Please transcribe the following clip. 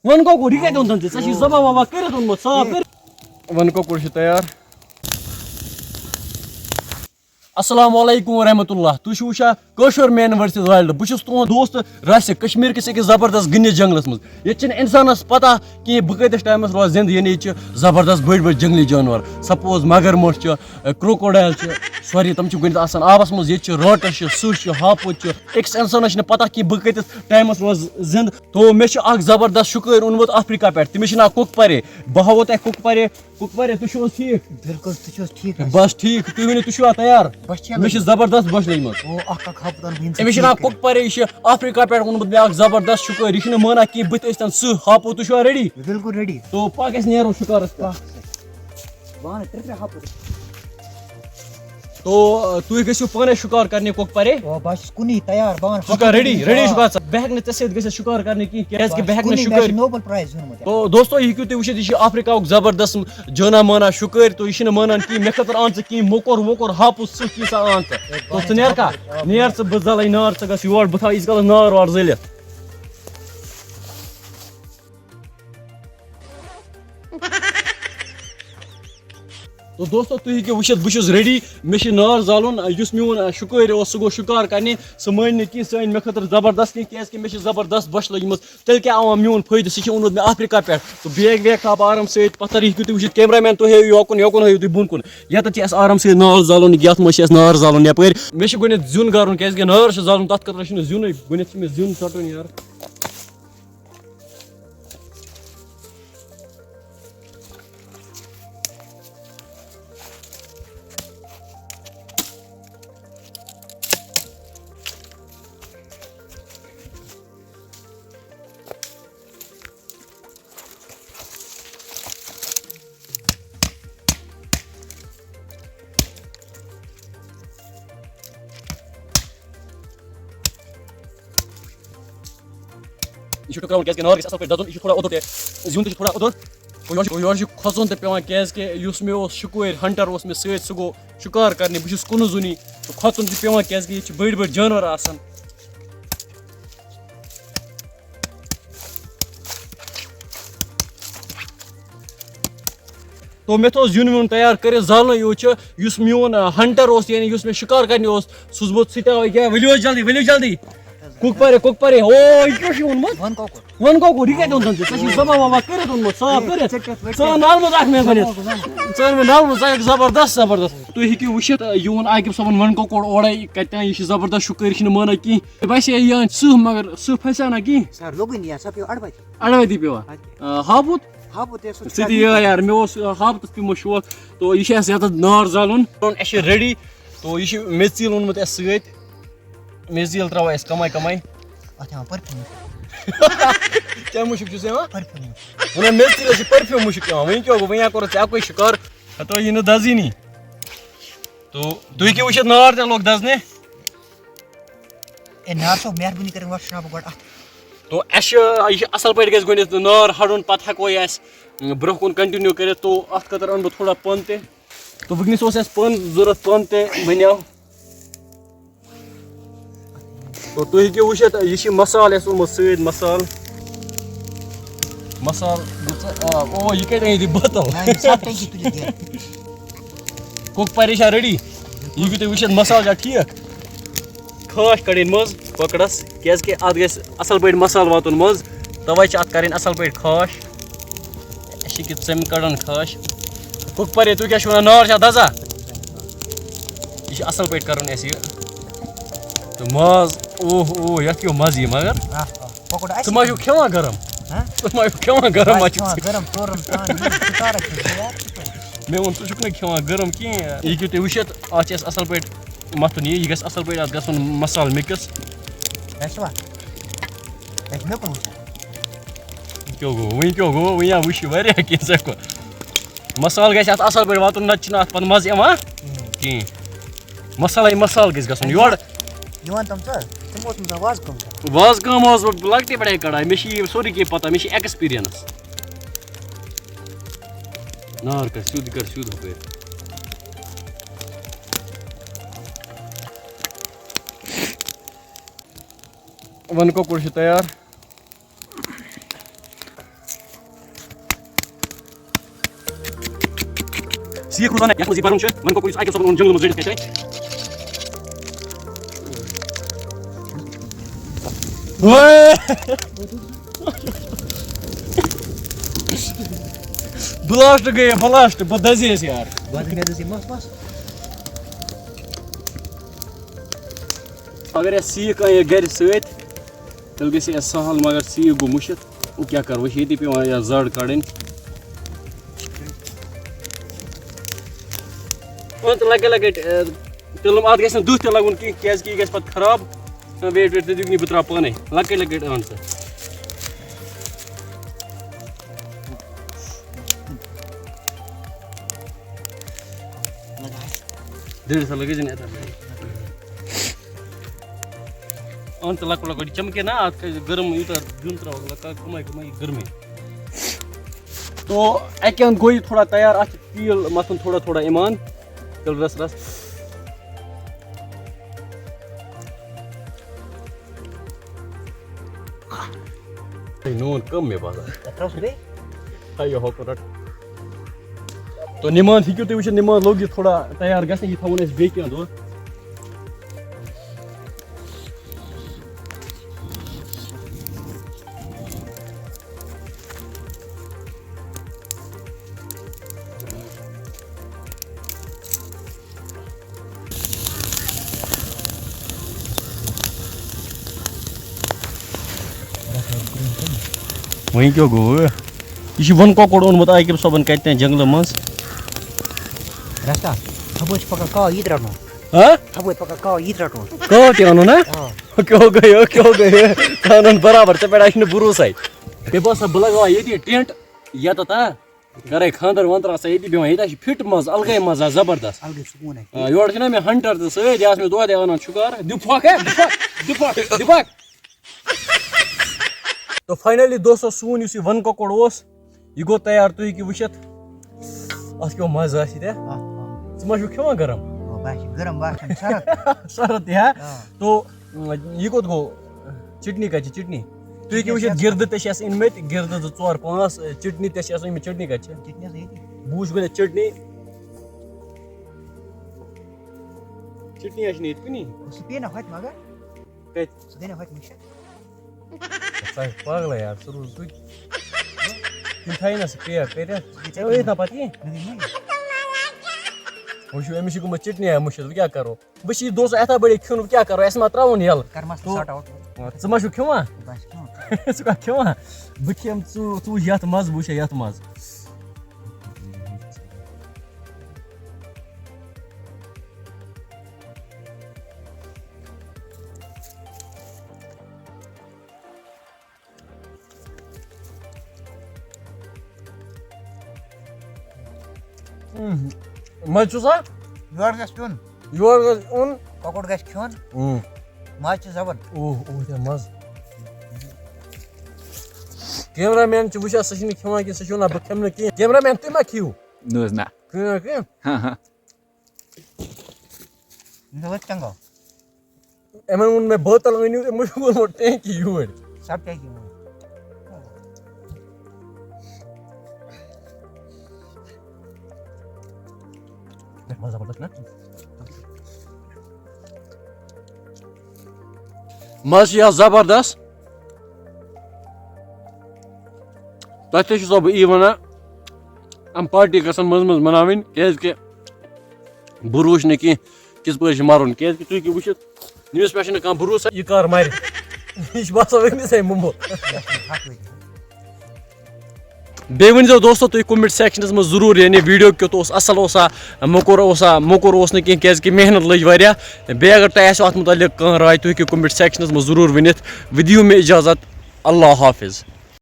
One कोकुर यह कत own चे जबा वबा कर साफ कर वन कोकुर तैयार। अस्सलाम वालेकुम वरहमतुल्लाह। तुम वुचान कशर मैन वर्सेस वाइल्ड। बहुत तुद दोस्त रासिक कश्मीर किस अकिस जबरदस्त गनिस जंगलस मज। ये इंसानस पता कि बह कतिस टाइमस रोज जिंद यानी जबरदस्त बड़ बड़ जंगली जानवर सपोज मगरमच्छ क्रोकोडाइल सॉरी तम गनित आबस मज। ये रटस सुश हापुत अकिस इंसानस पता कि बह कतिस टाइमस रोज जिंद। तो मे जबरदस्त शुकर ओनमुत अफ्रीका पे तमिस नाव कुकपरे। बह हावो तुम कुकपरे। कुकपरे तुम ठीक? बिल्कुल ठीक बस ठीक। तुम वन तुम तैयार? मे जबरदस्त बस लग अमिस नाव कुकपरे। यह अफ्रीका पे ओनमुत मे जबरदस्त शुकर। यह माना कि बत सह हापु। तुम रेडी? बिल्कुल रेडी। तो पक नो शिकारस पे। तो तुम गो पाने शिकार करने कुकपरे। बस कुनी तैयार बान रेडी रेडी बह हे शिकार करने की बह शुकर नोबल प्राइज। तो दोस्तों यू तुम वुचित यह अफ्रीका जबरदस्त जाना माना शुकर। तो यह मानान कि मे खतर आन कह मोकोर वोकोर हापुस सह आन तो नेर का नेर बह जल नार ग योर बह था इस नार वार जलित। तो दोस्तों तुम हेकि वुचित बहुत रेडी। मे नार जालुन इस मोन शुकर सह गो शिकार करने सह मान कि सन मे खतर जबरदस्त क्या मे जबरदस्त बश लगी तेल क्या आवा मोन फायद सह ओनमुत मे अफ्रीका पे। तो बैग वैग था आराम से पत्थर हेकि तुम वुचित कैमरा मैन तुम योकुन योकुन हाव तुम बोन कुन ये आराम से नार जालुन ये नार जालुन यप मे गुत जुन कर क्या नार जालुन तथ खतर जुन गुत मे जुन षटुन यार। यह टुकरान क्या नार गल पे ददन यह थोड़ा ओदुर जुन थोड़ा ओदुर योर खोचन तो पे क्या मे शुकर हंटर मे सह गो शिकार करने बहुत कुन जुनी तो खोचन तो पे क्या बड़ बड़ जानवर आसान। तो मे थो जुन वुन तैयार कर जाल युस मोन हंटर यानी मे शिकार करने सह सह क्या वलियो जल्दी कुकपरे कुकपरे ओ यह वन कोकुर यह कत ओन चे जबा वबा कर साफ कर नालमुत मे बन नालमुत जबरदस्त जबरदस्त। तुम हेकि वुचित यह वोन आकिब सबन वन कोकुर ओड़े कत यह जबरदस्त शुकर यह माना कह बसे यह सह मगर सह फसा ना कह अड़वती पेवा हापुत सी यार मे हापत पे शौक। तो यह नार जालुन रेडी। तो यह मेजील ओनमुत सत मेजील त्रा कमाई कमाई क्या मुश्क वन मेजील परफ्यूम मुश्क वन क्या गो वन कोर अक शिकार तो यह दजी तो तुम क्या वुचित नार ते लोग दजने मेहरबानी कर। तो असल पे गुत नार हड़न पे हेको ब्रोह कुन कंटिन्यू कर। तो अत खतर अन बह थोड़ा पन ते तो वनस पन जरूरत पन ते बनो। तो तुम हेकि वुचित यह मसाल ओनमुत सत मसाल मसाल ओ यह कत बोतल कुकपरे रेडी। यह तुम वुचित मसाल जा ठीक खाश कड़न मज ककड़स क्या अत ग असल पे मसाल वातुन मज तवे अत कर असल पे खाश चम कड़न खाश। कुकपरे तु क्या नार दजा यह असल पे कर तो मज ओह ओह ये क्यों मज मगर तुम मा खेवा गरम तुम मा खेवा गरम मे वो तुक ना खेवा गरम कह यह तुम वुचित अत असल पे मथुन यह गस असल पे अत गन मसाल मिक्स क्यों गो वन वुच वारिया कह मसाल गस अत असल पे वातुन नत अत पे मज यवान कह मसाल गस गन योर वाज कम लकटे पे कड़ाई मे सोरी कह पता मे एक्सपीरियंस नार कर सुद हप वन कोकुर तैयार। सीख रोजाना यह मजी परम छ वन को आके सब जंगल में जड़ित कते ब्लास्ट गए ब्लास्ट बदजेस यार बाद में दे मस अगर ये सीख आए घर सत तेल गई यह सहल मगर सीख गो मुशित वो क्या कर वो ये पे या जड़ कड़न तो लगे लगे तेलम अत गस दुह ते लगुन कि क्या कि गस पत खराब वेट वेट दिगनी बत्रा पाने लगे लगे अन स डेढ़ सा लगे जने अंत लक लक चमके ना आज गर्म यूत जुन त्रा कमाई कमाई गर्मी तो अकन गो थोड़ा तैयार अत तेल मथन थोड़ा थोड़ा ईमान तेल रस रस नून कम में बाजार अयो होको रट तो निमान हिक्यो तुम वो निमान लोग थोड़ा तैयार गस यह थवन बे क्या दो वहीं क्यों गो यह वन कौकड़ ओनमुत आकिब सबन कतन जंगल मज रास्ता हबोच पका का ईद रटो हाँ हबोच पका का ईद रटो कहो ते अनु ना क्यों गए कानून बराबर चे पेड़ा इन्हें भरोसा है पे बस अब लगा ये टेंट या तो ता करे खानदर वंतर आसा ये बेवा ये फिट मज अलगे मजा जबरदस्त अलग सुकून है योर जना में हंटर तो सवे यास में दो दे अन शुकार दिफाक है दिफाक दिफाक तो फाइनली दोस्तों सून इस वन कौकड़ यह गो तैयार तुम कि वुत अत क्यों मजा मा खेवान गरम गरम बाशन शरत शरत है तो यह कोत गो चिटनी कत चिटनी तुम वो गिरद ते इन मत गिरद 4-5 चिटनी ते चिटनी कत बूझ गो चिटनी चिटनी ये कुनी सुपेना हट मगर कत सुदेना हट मिश पागल यार सर तुम थी ना पे पे ना पति वो अमिश गो चिटनी है मुश्किल क्या करो बस दोस्त एथा बड़े खुन क्या करो ऐसा त्रोन यल मा खेवान सह खेवान बह खेम चू ये मज बह ये मज मज योर गस पिन योर उन कौकड़ गस खेन मज जबर ओह मज कैमरा मैन वुचा सह खेवान कि सह बह खेम कह कैमरा मैन तुम मा खीव ना चंगो एमन वोन मे बोतल अनु टैंकी यूर सब टैंकी मजा जबरदस्त ना मज जबरदस्त तथ बह यी वन अम पार्टी गसन मज मनावन क्या भरोस न कह किस पे मरुन क्या तुम वो न्यूज पे कह भरोसा यह कर मर यह बसा वस मुमो बे वन दोस्तों तुम कमेंट सेक्शनस में जरूर यानी वीडियो क्यों तो असल मोकुर क्या मेहनत लज वारिया बे अगर तुम अत मुतलिक कह राय तुम कमेंट सेक्शनस में जरूर वनित विदियो में इजाजत अल्लाह हाफिज।